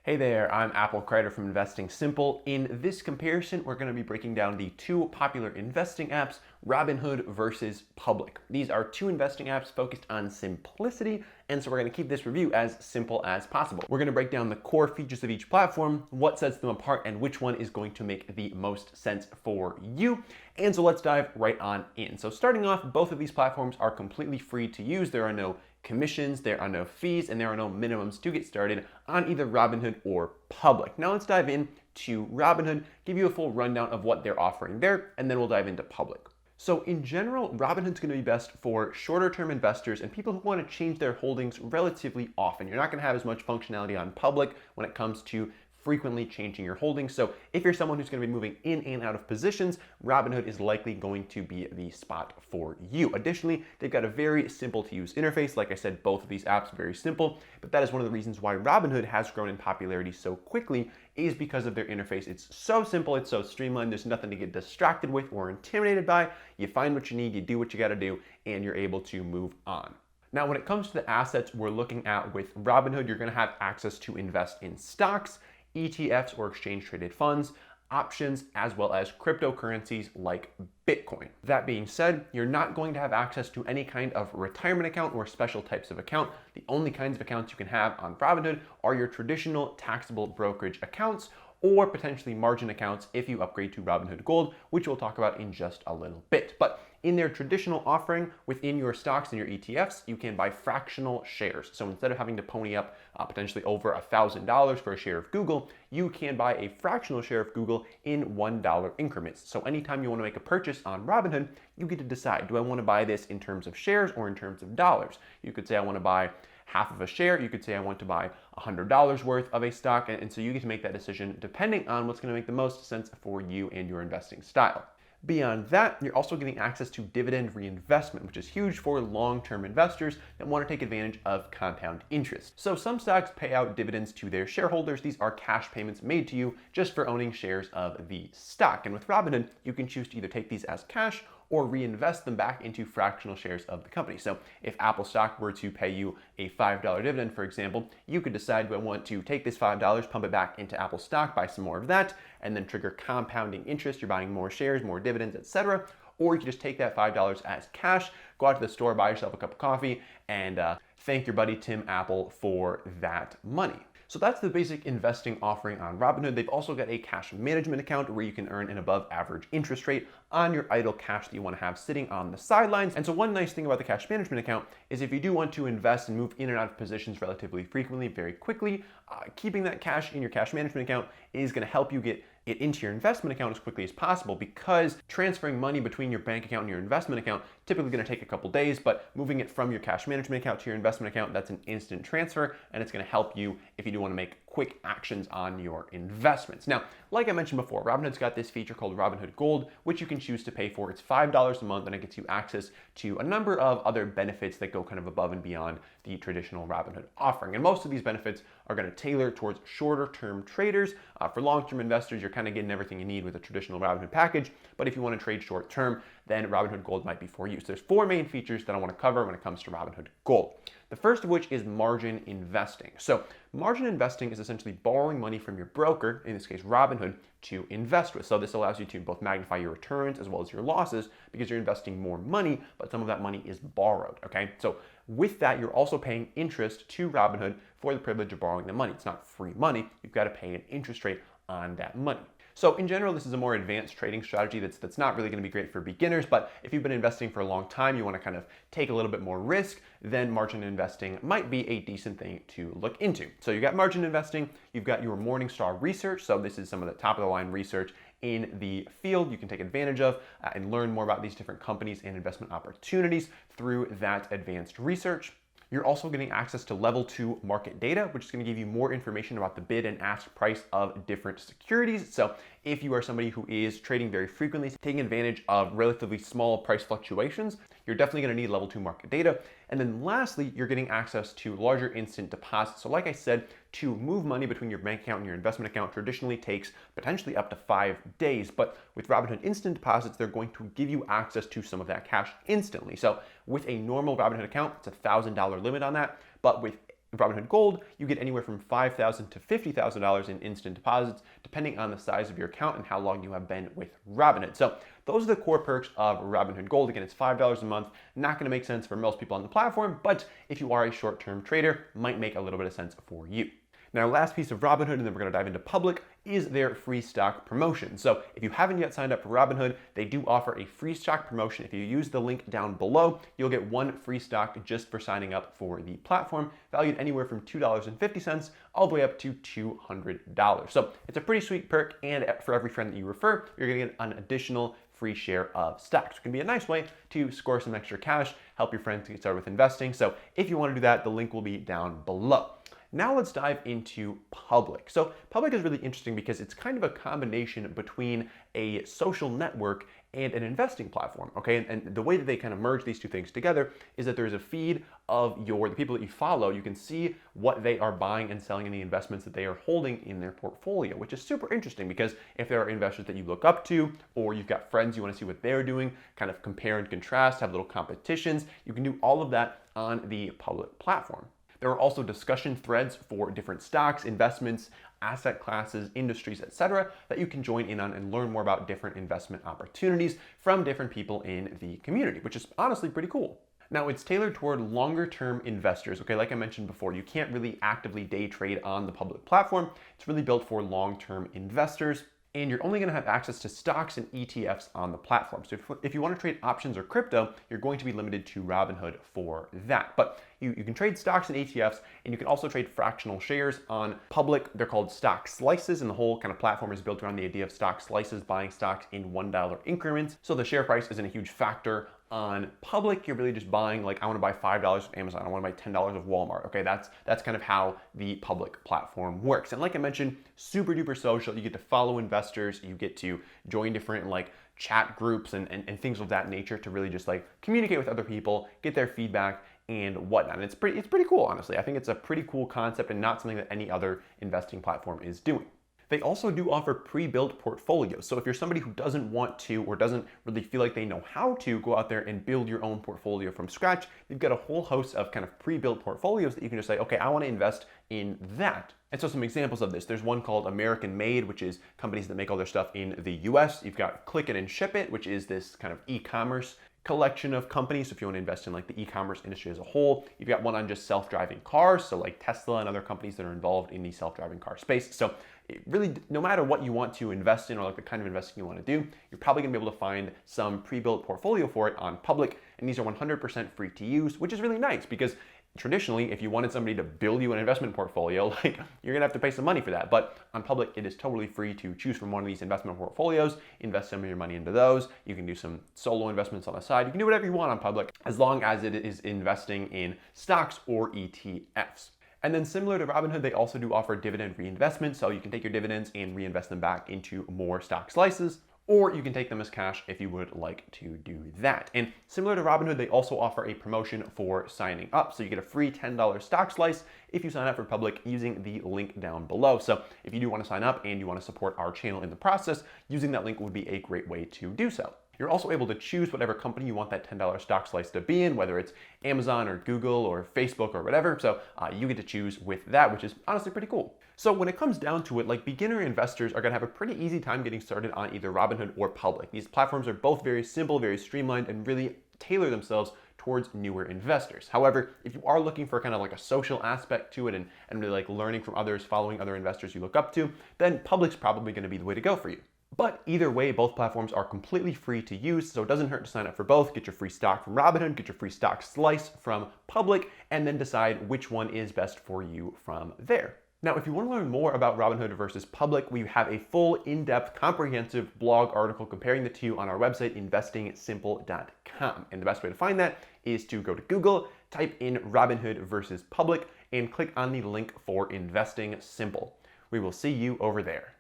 Hey there, I'm Apple Crider from Investing Simple. In this comparison, we're going to be breaking down the two popular investing apps, Robinhood versus Public. These are two investing apps focused on simplicity, and so we're going to keep this review as simple as possible. We're going to break down the core features of each platform, what sets them apart, and which one is going to make the most sense for you. And so let's dive right on in. So starting off, both of these platforms are completely free to use. There are no commissions, there are no fees, and there are no minimums to get started on either Robinhood or Public. Now let's dive into Robinhood, give you a full rundown of what they're offering there, and then we'll dive into Public. So in general, Robinhood's going to be best for shorter term investors and people who want to change their holdings relatively often. You're not going to have as much functionality on Public when it comes to frequently changing your holdings. So if you're someone who's going to be moving in and out of positions, Robinhood is likely going to be the spot for you. Additionally, they've got a very simple to use interface. Like I said, both of these apps are very simple, but that is one of the reasons why Robinhood has grown in popularity so quickly is because of their interface. It's so simple, it's so streamlined, there's nothing to get distracted with or intimidated by. You find what you need, you do what you got to do, and you're able to move on. Now, when it comes to the assets we're looking at with Robinhood, you're going to have access to invest in stocks, ETFs or exchange traded funds, options, as well as cryptocurrencies like Bitcoin. That being said, you're not going to have access to any kind of retirement account or special types of account. The only kinds of accounts you can have on Robinhood are your traditional taxable brokerage accounts or potentially margin accounts if you upgrade to Robinhood Gold, which we'll talk about in just a little bit. But in their traditional offering, within your stocks and your ETFs, you can buy fractional shares. So instead of having to pony up potentially over $1,000 for a share of Google, you can buy a fractional share of Google in $1 increments. So anytime you want to make a purchase on Robinhood, you get to decide, do I want to buy this in terms of shares or in terms of dollars? You could say I want to buy half of a share. You could say I want to buy $100 worth of a stock. And so you get to make that decision depending on what's going to make the most sense for you and your investing style. Beyond that, you're also getting access to dividend reinvestment, which is huge for long-term investors that want to take advantage of compound interest. So some stocks pay out dividends to their shareholders. These are cash payments made to you just for owning shares of the stock. And with Robinhood, you can choose to either take these as cash or reinvest them back into fractional shares of the company. So if Apple stock were to pay you a $5 dividend, for example, you could decide, do I want to take this $5, pump it back into Apple stock, buy some more of that, and then trigger compounding interest. You're buying more shares, more dividends, etc. Or you can just take that $5 as cash, go out to the store, buy yourself a cup of coffee, and thank your buddy Tim Apple for that money. So that's the basic investing offering on Robinhood. They've also got a cash management account where you can earn an above average interest rate on your idle cash that you want to have sitting on the sidelines. And so one nice thing about the cash management account is if you do want to invest and move in and out of positions relatively frequently, very quickly, keeping that cash in your cash management account is going to help you get it into your investment account as quickly as possible, because transferring money between your bank account and your investment account typically going to take a couple days, but moving it from your cash management account to your investment account, that's an instant transfer, and it's going to help you if you do want to make quick actions on your investments. Now, like I mentioned before, Robinhood's got this feature called Robinhood Gold, which you can choose to pay for. It's $5 a month, and it gets you access to a number of other benefits that go kind of above and beyond the traditional Robinhood offering. And most of these benefits are going to tailor towards shorter term traders. For long-term investors, you're kind of getting everything you need with a traditional Robinhood package. But if you want to trade short term, then Robinhood Gold might be for you. So there's four main features that I want to cover when it comes to Robinhood Gold. The first of which is margin investing. So margin investing is essentially borrowing money from your broker, in this case Robinhood, to invest with. So this allows you to both magnify your returns as well as your losses because you're investing more money, but some of that money is borrowed, okay? So with that, you're also paying interest to Robinhood for the privilege of borrowing the money. It's not free money. You've got to pay an interest rate on that money. So in general, this is a more advanced trading strategy that's not really going to be great for beginners, but if you've been investing for a long time, you want to kind of take a little bit more risk, then margin investing might be a decent thing to look into. So you've got margin investing, you've got your Morningstar research. So this is some of the top of the line research in the field you can take advantage of and learn more about these different companies and investment opportunities through that advanced research. You're also getting access to level 2 market data, which is going to give you more information about the bid and ask price of different securities. So if you are somebody who is trading very frequently, taking advantage of relatively small price fluctuations, you're definitely going to need level 2 market data. And then lastly, you're getting access to larger instant deposits. So like I said, to move money between your bank account and your investment account traditionally takes potentially up to 5 days. But with Robinhood Instant Deposits, they're going to give you access to some of that cash instantly. So with a normal Robinhood account, it's a $1,000 limit on that. But with With Robinhood Gold, you get anywhere from $5,000 to $50,000 in instant deposits, depending on the size of your account and how long you have been with Robinhood. So those are the core perks of Robinhood Gold. Again, it's $5 a month. Not going to make sense for most people on the platform, but if you are a short-term trader, might make a little bit of sense for you. Now, last piece of Robinhood, and then we're going to dive into Public, is their free stock promotion. So if you haven't yet signed up for Robinhood, they do offer a free stock promotion. If you use the link down below, you'll get one free stock just for signing up for the platform, valued anywhere from $2.50 all the way up to $200. So it's a pretty sweet perk, and for every friend that you refer, you're going to get an additional free share of stocks. It can be a nice way to score some extra cash, help your friends get started with investing. So if you want to do that, the link will be down below. Now let's dive into Public. So Public is really interesting because it's kind of a combination between a social network and an investing platform, okay? And the way that they kind of merge these two things together is that there's a feed of the people that you follow. You can see what they are buying and selling in the investments that they are holding in their portfolio, which is super interesting because if there are investors that you look up to, or you've got friends you want to see what they're doing, kind of compare and contrast, have little competitions, you can do all of that on the Public platform. There are also discussion threads for different stocks, investments, asset classes, industries, etc., that you can join in on and learn more about different investment opportunities from different people in the community, which is honestly pretty cool. Now, it's tailored toward longer-term investors, okay? Like I mentioned before, you can't really actively day trade on the Public platform. It's really built for long-term investors, and you're only going to have access to stocks and ETFs on the platform. So if you want to trade options or crypto, you're going to be limited to Robinhood for that. But you can trade stocks and ETFs, and you can also trade fractional shares on Public. They're called stock slices, and the whole kind of platform is built around the idea of stock slices, buying stocks in $1 increments. So the share price isn't a huge factor. On Public, you're really just buying, like, I want to buy $5 of Amazon, I want to buy $10 of Walmart. Okay, that's kind of how the Public platform works. And like I mentioned, super duper social. You get to follow investors, you get to join different like chat groups and things of that nature to really just like communicate with other people, get their feedback and whatnot. And it's pretty cool, honestly. I think it's a pretty cool concept and not something that any other investing platform is doing. They also do offer pre-built portfolios. So if you're somebody who doesn't want to or doesn't really feel like they know how to go out there and build your own portfolio from scratch, they've got a whole host of kind of pre-built portfolios that you can just say, okay, I want to invest in that. And so some examples of this, there's one called American Made, which is companies that make all their stuff in the US. You've got Click It and Ship It, which is this kind of e-commerce collection of companies. So if you want to invest in like the e-commerce industry as a whole, you've got one on just self-driving cars. So like Tesla and other companies that are involved in the self-driving car space. So it really, no matter what you want to invest in or like the kind of investing you want to do, you're probably gonna be able to find some pre-built portfolio for it on Public. And these are 100% free to use, which is really nice because traditionally, if you wanted somebody to build you an investment portfolio, like you're gonna have to pay some money for that. But on Public, it is totally free to choose from one of these investment portfolios, invest some of your money into those. You can do some solo investments on the side. You can do whatever you want on Public as long as it is investing in stocks or ETFs. And then similar to Robinhood, they also do offer dividend reinvestment. So you can take your dividends and reinvest them back into more stock slices, or you can take them as cash if you would like to do that. And similar to Robinhood, they also offer a promotion for signing up. So you get a free $10 stock slice if you sign up for Public using the link down below. So if you do want to sign up and you want to support our channel in the process, using that link would be a great way to do so. You're also able to choose whatever company you want that $10 stock slice to be in, whether it's Amazon or Google or Facebook or whatever. So you get to choose with that, which is honestly pretty cool. So when it comes down to it, like beginner investors are gonna have a pretty easy time getting started on either Robinhood or Public. These platforms are both very simple, very streamlined, and really tailor themselves towards newer investors. However, if you are looking for kind of like a social aspect to it and really like learning from others, following other investors you look up to, then Public's probably gonna be the way to go for you. But either way, both platforms are completely free to use, so it doesn't hurt to sign up for both. Get your free stock from Robinhood, get your free stock slice from Public, and then decide which one is best for you from there. Now, if you want to learn more about Robinhood versus Public, we have a full, in-depth, comprehensive blog article comparing the two on our website, investingsimple.com. And the best way to find that is to go to Google, type in Robinhood versus Public, and click on the link for Investing Simple. We will see you over there.